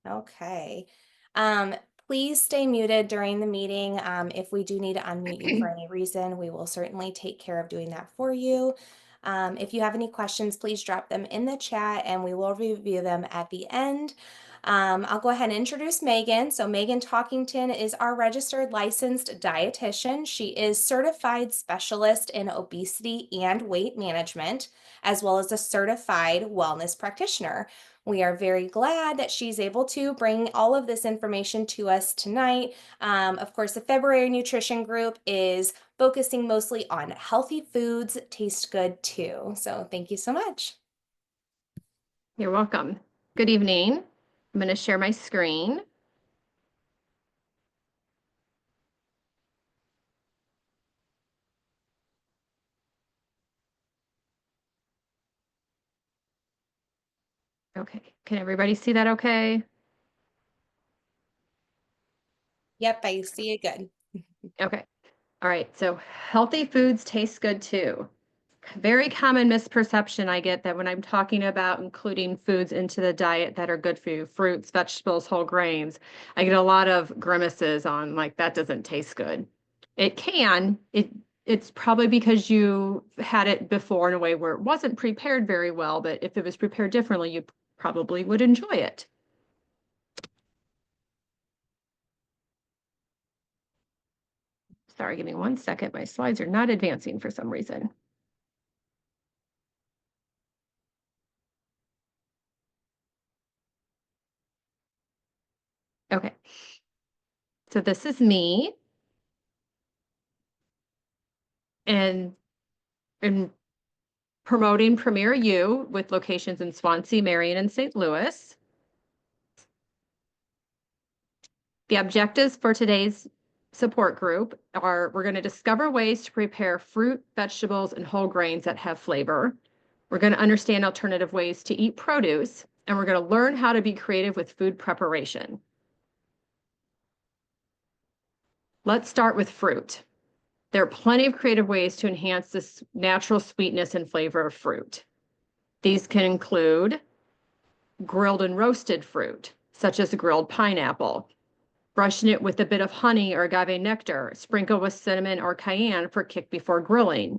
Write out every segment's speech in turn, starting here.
Okay. Um, Please stay muted during the meeting. If we do need to unmute you for any reason, we will certainly take care of doing that for you. If you have any questions, please drop them in the chat and we will review them at the end. I'll go ahead and introduce Megan. So Megan Talkington is our registered licensed dietitian. She is certified specialist in obesity and weight management, as well as a certified wellness practitioner. We are very glad that she's able to bring all of this information to us tonight. Of course, the February nutrition group is focusing mostly on healthy foods taste good too. So thank you so much. You're welcome. Good evening. I'm going to share my screen. Okay, can everybody see that okay? Yep, I see it good. Okay, all right, so healthy foods taste good too. Very common misperception I get that when I'm talking about including foods into the diet that are good for you, fruits, vegetables, whole grains, I get a lot of grimaces on like, that doesn't taste good. It can, it's probably because you had it before in a way where it wasn't prepared very well, but if it was prepared differently, you probably would enjoy it. Sorry, give me 1 second. My slides are not advancing for some reason. Okay. So this is me. And in promoting Premier U with locations in Swansea, Marion, and St. Louis. The objectives for today's support group are we're going to discover ways to prepare fruit, vegetables, and whole grains that have flavor. We're going to understand alternative ways to eat produce, and we're going to learn how to be creative with food preparation. Let's start with fruit. There are plenty of creative ways to enhance this natural sweetness and flavor of fruit. These can include grilled and roasted fruit, such as a grilled pineapple, brushing it with a bit of honey or agave nectar, sprinkle with cinnamon or cayenne for kick before grilling.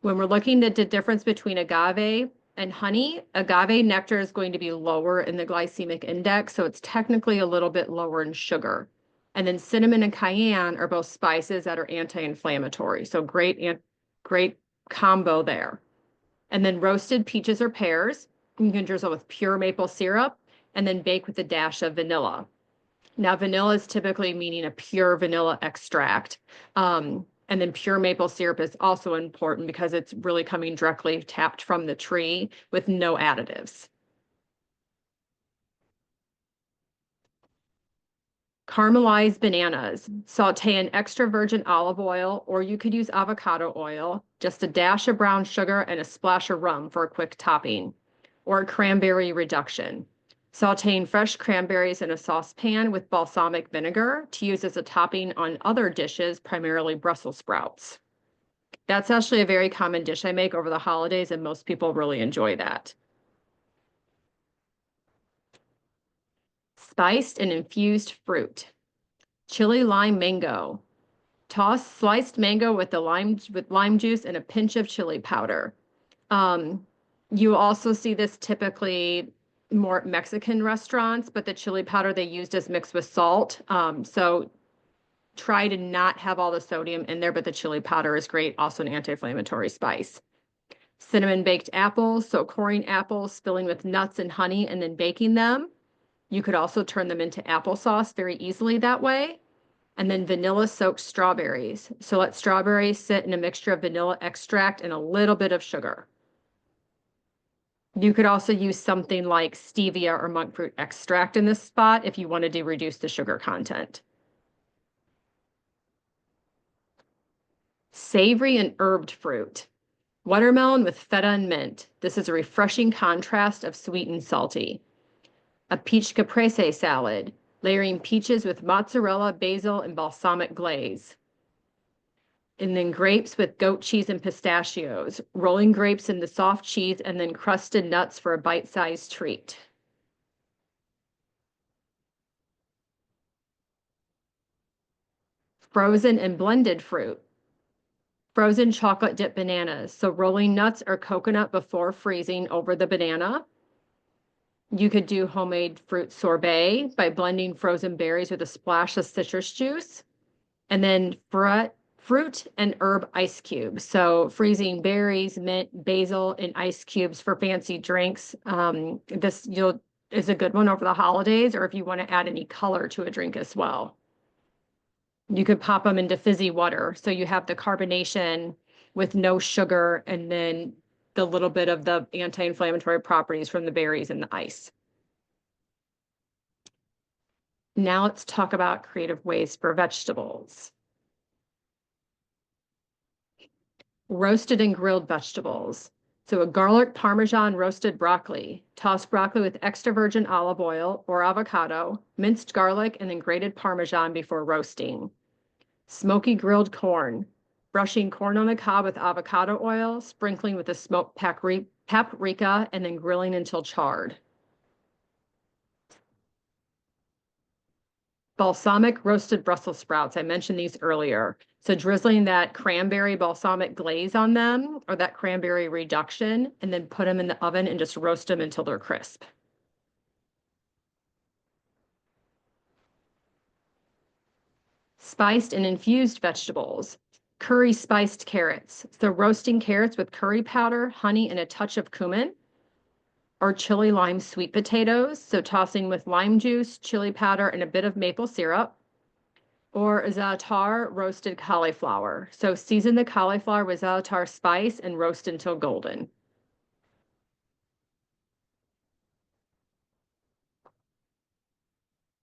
When we're looking at the difference between agave and honey, agave nectar is going to be lower in the glycemic index, so it's technically a little bit lower in sugar. And then cinnamon and cayenne are both spices that are anti-inflammatory, so great combo there. And then roasted peaches or pears, you can drizzle with pure maple syrup and then bake with a dash of vanilla. Now, vanilla is typically meaning a pure vanilla extract. And then pure maple syrup is also important because it's really coming directly tapped from the tree with no additives. Caramelized bananas, saute in extra virgin olive oil, or you could use avocado oil, just a dash of brown sugar and a splash of rum for a quick topping, or cranberry reduction. Sauteing fresh cranberries in a saucepan with balsamic vinegar to use as a topping on other dishes, primarily Brussels sprouts. That's actually a very common dish I make over the holidays, and most people really enjoy that. Spiced and infused fruit. Chili lime mango. Toss sliced mango with lime juice and a pinch of chili powder. You also see this typically more Mexican restaurants, but the chili powder they used is mixed with salt. So try to not have all the sodium in there, but the chili powder is great, also an anti-inflammatory spice. Cinnamon baked apples, so coring apples, filling with nuts and honey, and then baking them. You could also turn them into applesauce very easily that way. And then vanilla soaked strawberries. So let strawberries sit in a mixture of vanilla extract and a little bit of sugar. You could also use something like stevia or monk fruit extract in this spot if you wanted to reduce the sugar content. Savory and herbed fruit. Watermelon with feta and mint. This is a refreshing contrast of sweet and salty. A peach caprese salad, layering peaches with mozzarella, basil, and balsamic glaze. And then grapes with goat cheese and pistachios, rolling grapes in the soft cheese and then crusted nuts for a bite-sized treat. Frozen and blended fruit. Frozen chocolate dipped bananas. So rolling nuts or coconut before freezing over the banana. You could do homemade fruit sorbet by blending frozen berries with a splash of citrus juice. And then fruit and herb ice cubes. So freezing berries, mint, basil, and ice cubes for fancy drinks. This is a good one over the holidays, or if you want to add any color to a drink as well. You could pop them into fizzy water. So you have the carbonation with no sugar and then the little bit of the anti-inflammatory properties from the berries and the ice. Now let's talk about creative ways for vegetables. Roasted and grilled vegetables. So a garlic parmesan roasted broccoli. Toss broccoli with extra virgin olive oil or avocado, minced garlic, and then grated parmesan before roasting. Smoky grilled corn. Brushing corn on the cob with avocado oil, sprinkling with a smoked paprika, and then grilling until charred. Balsamic roasted Brussels sprouts. I mentioned these earlier. So drizzling that cranberry balsamic glaze on them or that cranberry reduction, and then put them in the oven and just roast them until they're crisp. Spiced and infused vegetables. Curry spiced carrots. So roasting carrots with curry powder, honey, and a touch of cumin. Or chili lime sweet potatoes. So tossing with lime juice, chili powder, and a bit of maple syrup. Or za'atar roasted cauliflower. So season the cauliflower with za'atar spice and roast until golden.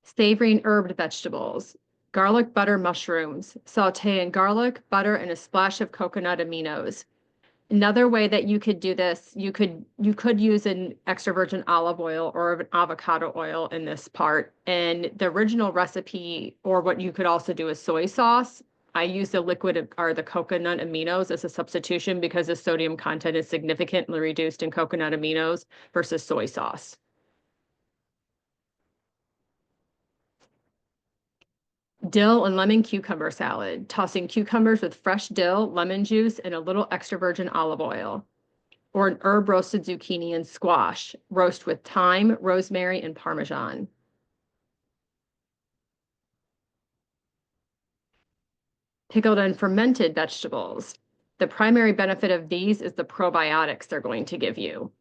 Savory and herbed vegetables. Garlic butter mushrooms. Saute in garlic, butter, and a splash of coconut aminos. Another way that you could do this, you could use an extra virgin olive oil or an avocado oil in this part. And the original recipe, or what you could also do is soy sauce. I use the liquid or the coconut aminos as a substitution because the sodium content is significantly reduced in coconut aminos versus soy sauce. Dill and lemon cucumber salad. Tossing cucumbers with fresh dill, lemon juice, and a little extra virgin olive oil. Or an herb roasted zucchini and squash. Roast with thyme, rosemary, and Parmesan. Pickled and fermented vegetables. The primary benefit of these is the probiotics they're going to give you.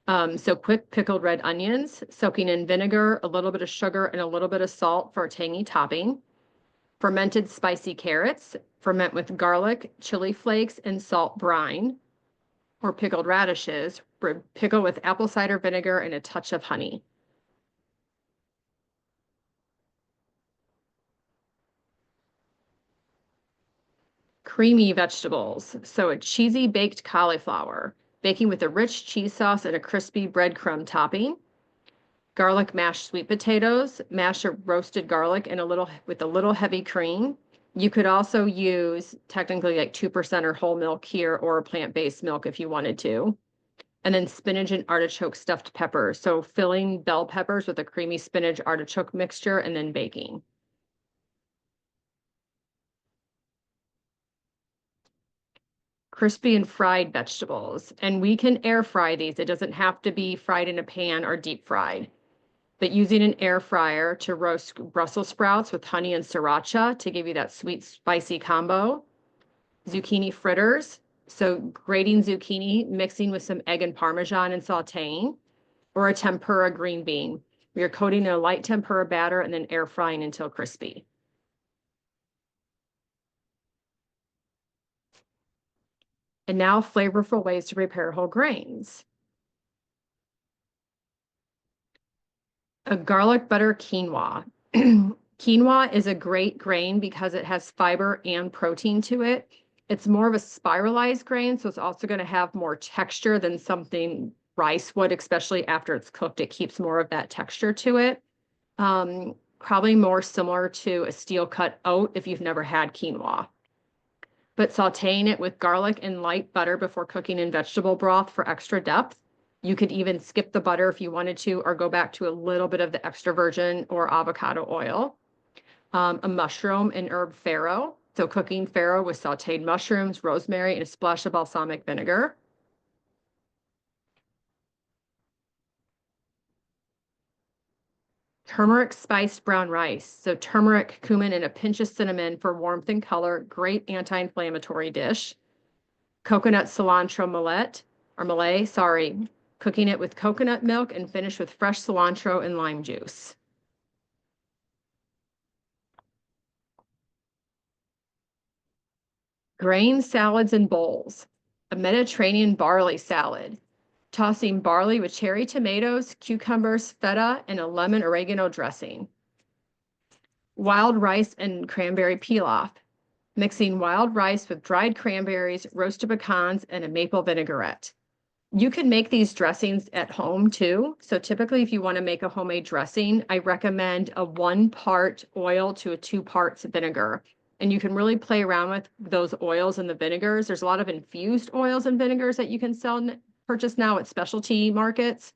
So quick pickled red onions, soaking in vinegar, a little bit of sugar, and a little bit of salt for a tangy topping. Fermented spicy carrots, ferment with garlic, chili flakes, and salt brine. Or pickled radishes, pickle with apple cider vinegar and a touch of honey. Creamy vegetables. So a cheesy baked cauliflower, baking with a rich cheese sauce and a crispy breadcrumb topping. Garlic mashed sweet potatoes, mash a roasted garlic and with a little heavy cream. You could also use technically like 2% or whole milk here or plant-based milk if you wanted to. And then spinach and artichoke stuffed peppers. So filling bell peppers with a creamy spinach artichoke mixture and then baking. Crispy and fried vegetables. And we can air fry these. It doesn't have to be fried in a pan or deep fried. But using an air fryer to roast Brussels sprouts with honey and sriracha to give you that sweet spicy combo. Zucchini fritters. So grating zucchini, mixing with some egg and Parmesan and sauteing. Or a tempura green bean. We are coating in a light tempura batter and then air frying until crispy. And now flavorful ways to prepare whole grains. A garlic butter quinoa. Quinoa is a great grain because it has fiber and protein to it. It's more of a spiralized grain, so it's also going to have more texture than something rice would, especially after it's cooked. It keeps more of that texture to it. Probably more similar to a steel cut oat if you've never had quinoa. But sauteing it with garlic and light butter before cooking in vegetable broth for extra depth. You could even skip the butter if you wanted to, or go back to a little bit of the extra virgin or avocado oil. a mushroom and herb farro. So cooking farro with sauteed mushrooms, rosemary, and a splash of balsamic vinegar. Turmeric spiced brown rice. So turmeric, cumin, and a pinch of cinnamon for warmth and color. Great anti-inflammatory dish. Coconut cilantro millet, sorry. Cooking it with coconut milk and finish with fresh cilantro and lime juice. Grain salads and bowls. A Mediterranean barley salad. Tossing barley with cherry tomatoes, cucumbers, feta, and a lemon oregano dressing. Wild rice and cranberry pilaf. Mixing wild rice with dried cranberries, roasted pecans, and a maple vinaigrette. You can make these dressings at home too. So typically if you want to make a homemade dressing, I recommend a 1-part oil to a 2 parts vinegar. And you can really play around with those oils and the vinegars. There's a lot of infused oils and vinegars that you can purchase now at specialty markets.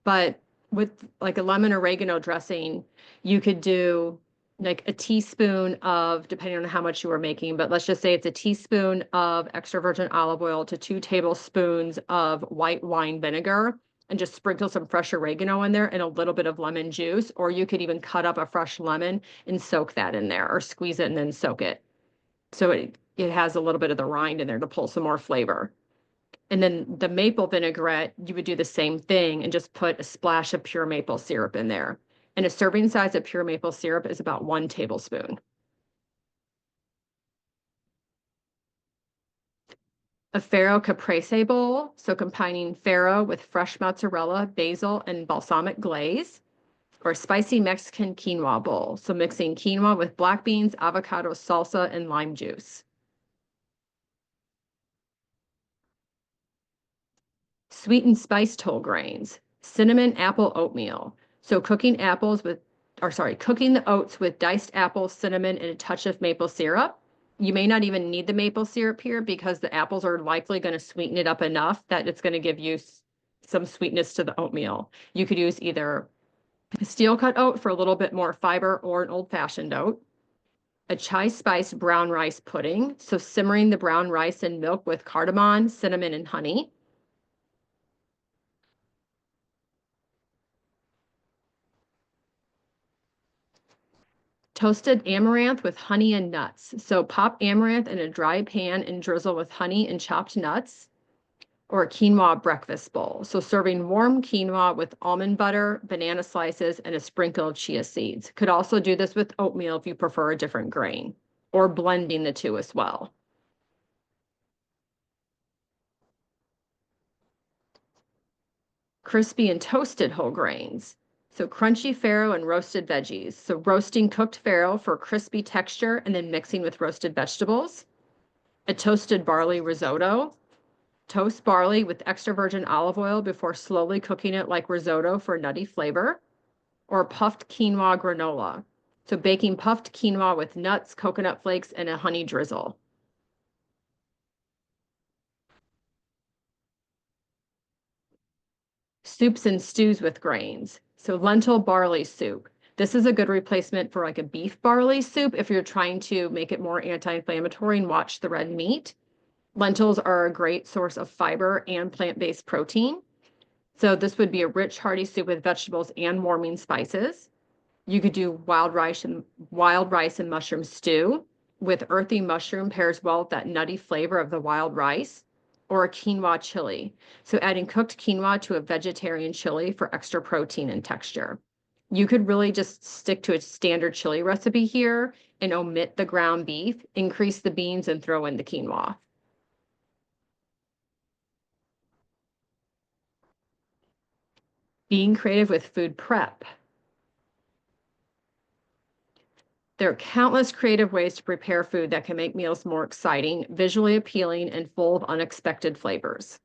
But with like a lemon oregano dressing, you could do like a teaspoon of, depending on how much you are making, but let's just say it's a teaspoon of extra virgin olive oil to 2 tablespoons of white wine vinegar, and just sprinkle some fresh oregano in there and a little bit of lemon juice. Or you could even cut up a fresh lemon and soak that in there, or squeeze it and then soak it. So it has a little bit of the rind in there to pull some more flavor. And then the maple vinaigrette, you would do the same thing and just put a splash of pure maple syrup in there. And a serving size of pure maple syrup is about 1 tablespoon. A farro caprese bowl, so combining farro with fresh mozzarella, basil, and balsamic glaze. Or a spicy Mexican quinoa bowl, so mixing quinoa with black beans, avocado salsa, and lime juice. Sweet and spiced whole grains, cinnamon apple oatmeal. So cooking the oats with diced apples, cinnamon, and a touch of maple syrup. You may not even need the maple syrup here because the apples are likely going to sweeten it up enough that it's going to give you some sweetness to the oatmeal. You could use either a steel cut oat for a little bit more fiber, or an old-fashioned oat. A chai spice brown rice pudding, so simmering the brown rice in milk with cardamom, cinnamon, and honey. Toasted amaranth with honey and nuts. So pop amaranth in a dry pan and drizzle with honey and chopped nuts. Or a quinoa breakfast bowl. So serving warm quinoa with almond butter, banana slices, and a sprinkle of chia seeds. Could also do this with oatmeal if you prefer a different grain, or blending the two as well. Crispy and toasted whole grains. So crunchy farro and roasted veggies. So roasting cooked farro for crispy texture and then mixing with roasted vegetables. A toasted barley risotto. Toast barley with extra virgin olive oil before slowly cooking it like risotto for nutty flavor. Or puffed quinoa granola. So baking puffed quinoa with nuts, coconut flakes, and a honey drizzle. Soups and stews with grains. So lentil barley soup. This is a good replacement for like a beef barley soup if you're trying to make it more anti-inflammatory and watch the red meat. Lentils are a great source of fiber and plant-based protein. So this would be a rich, hearty soup with vegetables and warming spices. You could do wild rice and mushroom stew. With earthy mushroom pairs well with that nutty flavor of the wild rice. Or a quinoa chili. So adding cooked quinoa to a vegetarian chili for extra protein and texture. You could really just stick to a standard chili recipe here and omit the ground beef, increase the beans, and throw in the quinoa. Being creative with food prep. There are countless creative ways to prepare food that can make meals more exciting, visually appealing, and full of unexpected flavors.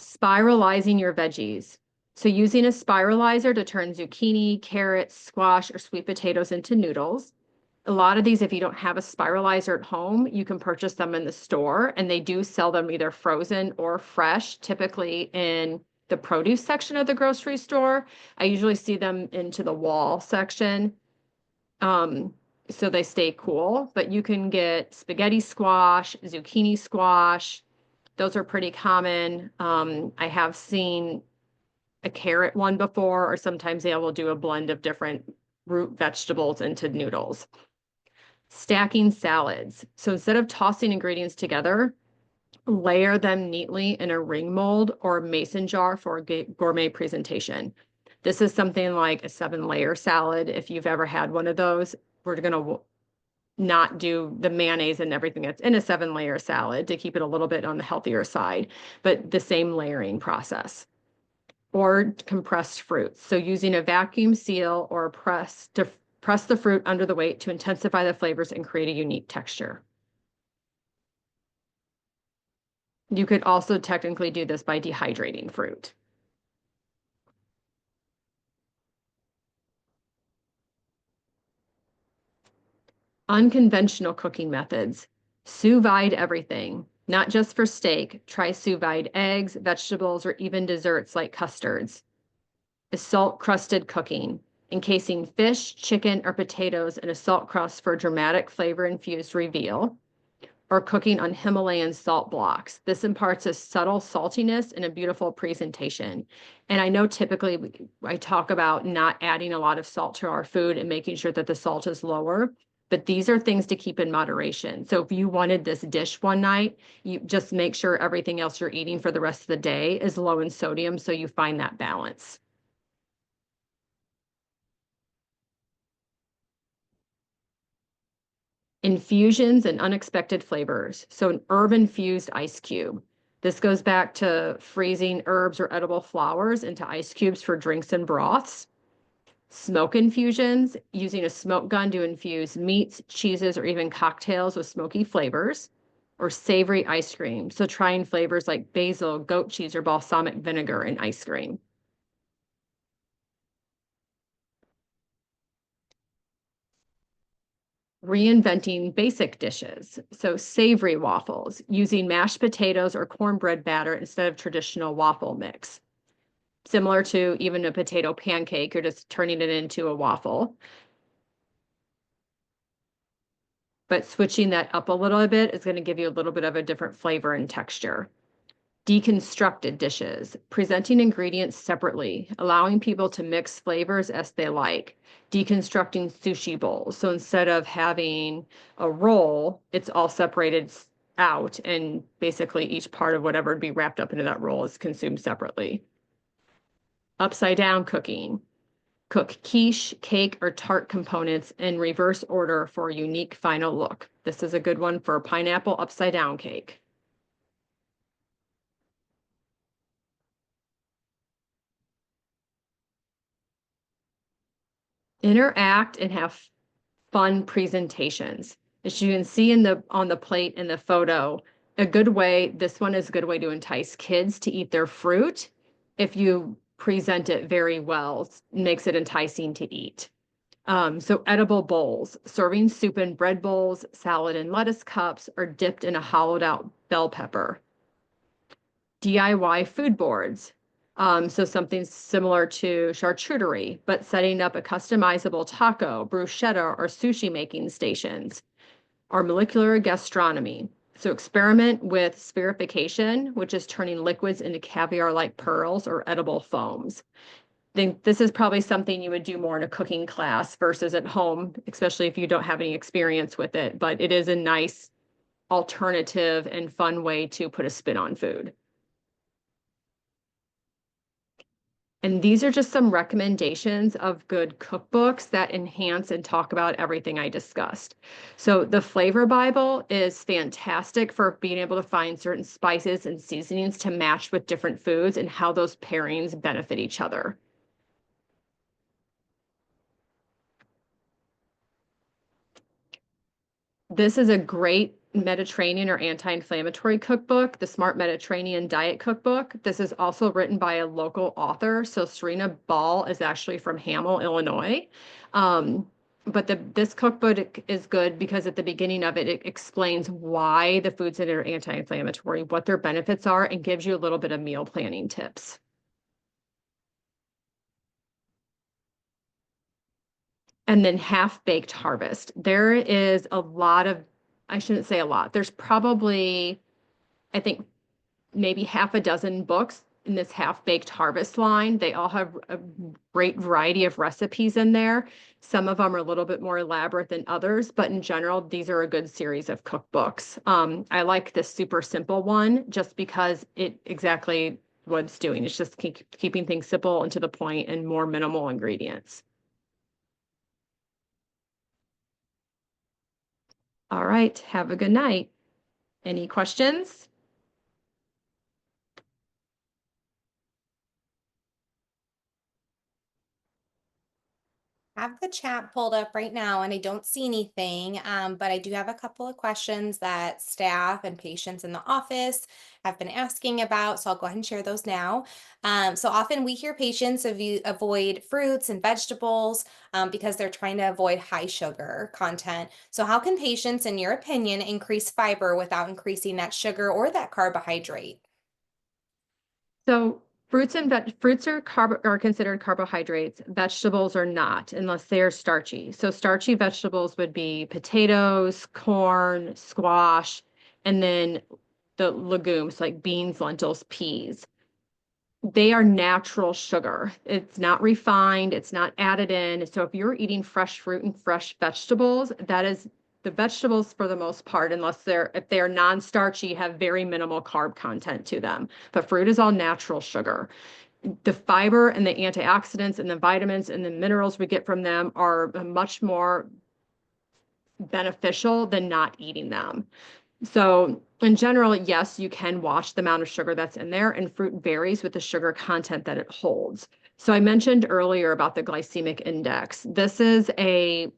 Spiralizing your veggies. So using a spiralizer to turn zucchini, carrots, squash, or sweet potatoes into noodles. A lot of these, if you don't have a spiralizer at home, you can purchase them in the store, and they do sell them either frozen or fresh, typically in the produce section of the grocery store. I usually see them into the wall section. So they stay cool, but you can get spaghetti squash, zucchini squash. Those are pretty common. I have seen a carrot one before, or sometimes they will do a blend of different root vegetables into noodles. Stacking salads. So instead of tossing ingredients together, layer them neatly in a ring mold or mason jar for a gourmet presentation. This is something like a 7-layer salad. If you've ever had one of those, we're going to not do the mayonnaise and everything that's in a 7-layer salad to keep it a little bit on the healthier side, but the same layering process. Or compressed fruits. So using a vacuum seal or a press to press the fruit under the weight to intensify the flavors and create a unique texture. You could also technically do this by dehydrating fruit. Unconventional cooking methods. Sous vide everything, not just for steak. Try sous vide eggs, vegetables, or even desserts like custards. Is salt-crusted cooking, encasing fish, chicken, or potatoes in a salt crust for a dramatic flavor-infused reveal, or cooking on Himalayan salt blocks. This imparts a subtle saltiness and a beautiful presentation. And I know typically I talk about not adding a lot of salt to our food and making sure that the salt is lower, but these are things to keep in moderation. So if you wanted this dish one night, you just make sure everything else you're eating for the rest of the day is low in sodium so you find that balance. Infusions and unexpected flavors. So an herb-infused ice cube. This goes back to freezing herbs or edible flowers into ice cubes for drinks and broths. Smoke infusions, using a smoke gun to infuse meats, cheeses, or even cocktails with smoky flavors. Or savory ice cream. So trying flavors like basil, goat cheese, or balsamic vinegar in ice cream. Reinventing basic dishes. So savory waffles, using mashed potatoes or cornbread batter instead of traditional waffle mix. Similar to even a potato pancake, you're just turning it into a waffle. But switching that up a little bit is going to give you a little bit of a different flavor and texture. Deconstructed dishes, presenting ingredients separately, allowing people to mix flavors as they like. Deconstructing sushi bowls. So instead of having a roll, it's all separated out, and basically each part of whatever would be wrapped up into that roll is consumed separately. Upside down cooking. Cook quiche, cake, or tart components in reverse order for a unique final look. This is a good one for pineapple upside down cake. Interact and have fun presentations. As you can see on the plate in the photo, this one is a good way to entice kids to eat their fruit. If you present it very well, makes it enticing to eat. So edible bowls, serving soup in bread bowls, salad in lettuce cups, or dipped in a hollowed out bell pepper. DIY food boards. So something similar to charcuterie, but setting up a customizable taco, bruschetta, or sushi making stations. Or molecular gastronomy. So experiment with spherification, which is turning liquids into caviar-like pearls or edible foams. I think this is probably something you would do more in a cooking class versus at home, especially if you don't have any experience with it, but it is a nice alternative and fun way to put a spin on food. And these are just some recommendations of good cookbooks that enhance and talk about everything I discussed. So the Flavor Bible is fantastic for being able to find certain spices and seasonings to match with different foods and how those pairings benefit each other. This is a great Mediterranean or anti-inflammatory cookbook, the Smart Mediterranean Diet Cookbook. This is also written by a local author. So Serena Ball is actually from Hamel, Illinois. But this cookbook is good because at the beginning of it, it explains why the foods in it are anti-inflammatory, what their benefits are, and gives you a little bit of meal planning tips. And then Half-Baked Harvest. There is a lot of, I shouldn't say a lot, there's probably, I think, maybe half a dozen books in this Half-Baked Harvest line. They all have a great variety of recipes in there. Some of them are a little bit more elaborate than others, but in general, these are a good series of cookbooks. I like this super simple one just because it exactly what it's doing. It's just keeping things simple and to the point and more minimal ingredients. All right, have a good night. Any questions? Have the chat pulled up right now and I don't see anything, but I do have a couple of questions that staff and patients in the office have been asking about. So I'll go ahead and share those now. So often we hear patients avoid fruits and vegetables because they're trying to avoid high sugar content. So how can patients, in your opinion, increase fiber without increasing that sugar or that carbohydrate? So fruits are considered carbohydrates. Vegetables are not, unless they are starchy. So starchy vegetables would be potatoes, corn, squash, and then the legumes like beans, lentils, peas. They are natural sugar. It's not refined, it's not added in. So if you're eating fresh fruit and fresh vegetables, that is the vegetables for the most part, unless if they're non-starchy, have very minimal carb content to them. But fruit is all natural sugar. The fiber and the antioxidants and the vitamins and the minerals we get from them are much more beneficial than not eating them. So in general, yes, you can watch the amount of sugar that's in there, and fruit varies with the sugar content that it holds. So I mentioned earlier about the glycemic index. This is a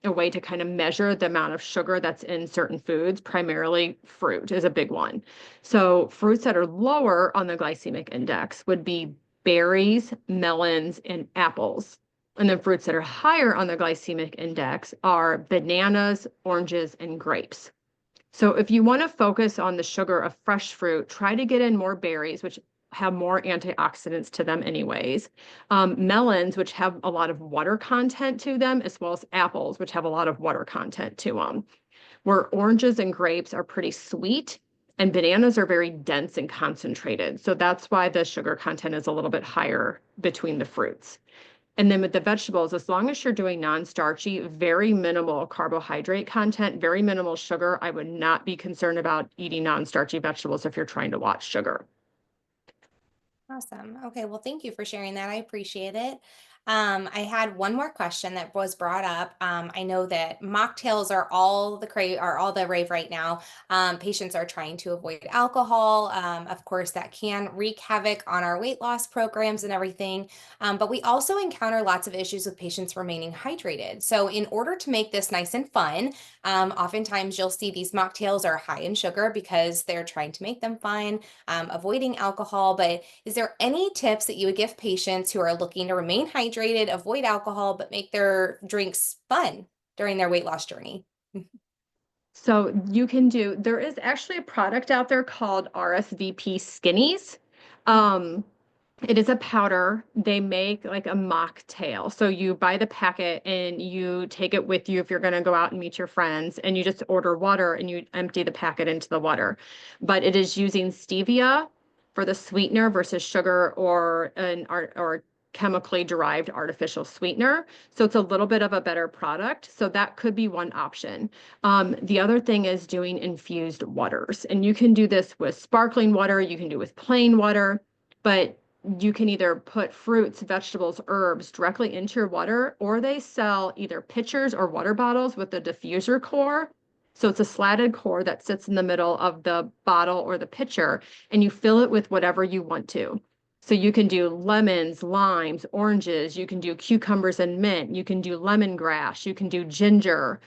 way to kind of measure the amount of sugar that's in certain foods, primarily fruit is a big one. So fruits that are lower on the glycemic index would be berries, melons, and apples. And then fruits that are higher on the glycemic index are bananas, oranges, and grapes. So if you want to focus on the sugar of fresh fruit, try to get in more berries, which have more antioxidants to them anyways. Melons, which have a lot of water content to them, as well as apples, which have a lot of water content to them. Where oranges and grapes are pretty sweet, and bananas are very dense and concentrated. So that's why the sugar content is a little bit higher between the fruits. And then with the vegetables, as long as you're doing non-starchy, very minimal carbohydrate content, very minimal sugar, I would not be concerned about eating non-starchy vegetables if you're trying to watch sugar. Awesome. Okay. Well, thank you for sharing that. I appreciate it. I had one more question that was brought up. I know that mocktails are all the rave right now. Patients are trying to avoid alcohol. Of course, that can wreak havoc on our weight loss programs and everything. But we also encounter lots of issues with patients remaining hydrated. So, in order to make this nice and fun, oftentimes you'll see these mocktails are high in sugar because they're trying to make them fun, avoiding alcohol. But is there any tips that you would give patients who are looking to remain hydrated, avoid alcohol, but make their drinks fun during their weight loss journey? So there is actually a product out there called RSVP Skinnies. Um, It is a powder. They make like a mocktail. So you buy the packet and you take it with you if you're going to go out and meet your friends, and you just order water and you empty the packet into the water. But it is using stevia for the sweetener versus sugar or chemically derived artificial sweetener. So it's a little bit of a better product. So that could be one option. The other thing is doing infused waters. And you can do this with sparkling water, you can do with plain water, but you can either put fruits, vegetables, herbs directly into your water, or they sell either pitchers or water bottles with a diffuser core. So it's a slatted core that sits in the middle of the bottle or the pitcher, and you fill it with whatever you want to. So you can do lemons, limes, oranges, you can do cucumbers and mint, you can do lemongrass, you can do ginger.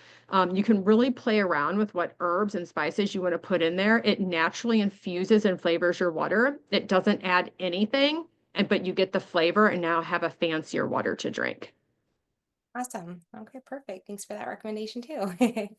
You can really play around with what herbs and spices you want to put in there. It naturally infuses and flavors your water. It doesn't add anything, but you get the flavor and now have a fancier water to drink. Awesome. Okay, perfect. Thanks for that recommendation too.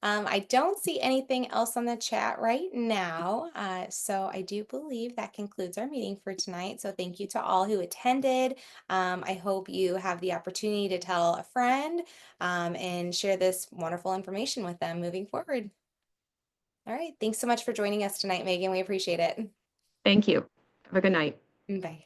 I don't see anything else on the chat right now. So I do believe that concludes our meeting for tonight. So thank you to all who attended. I hope you have the opportunity to tell a friend and share this wonderful information with them moving forward. All right. Thanks so much for joining us tonight, Megan. We appreciate it. Thank you. Have a good night. Bye.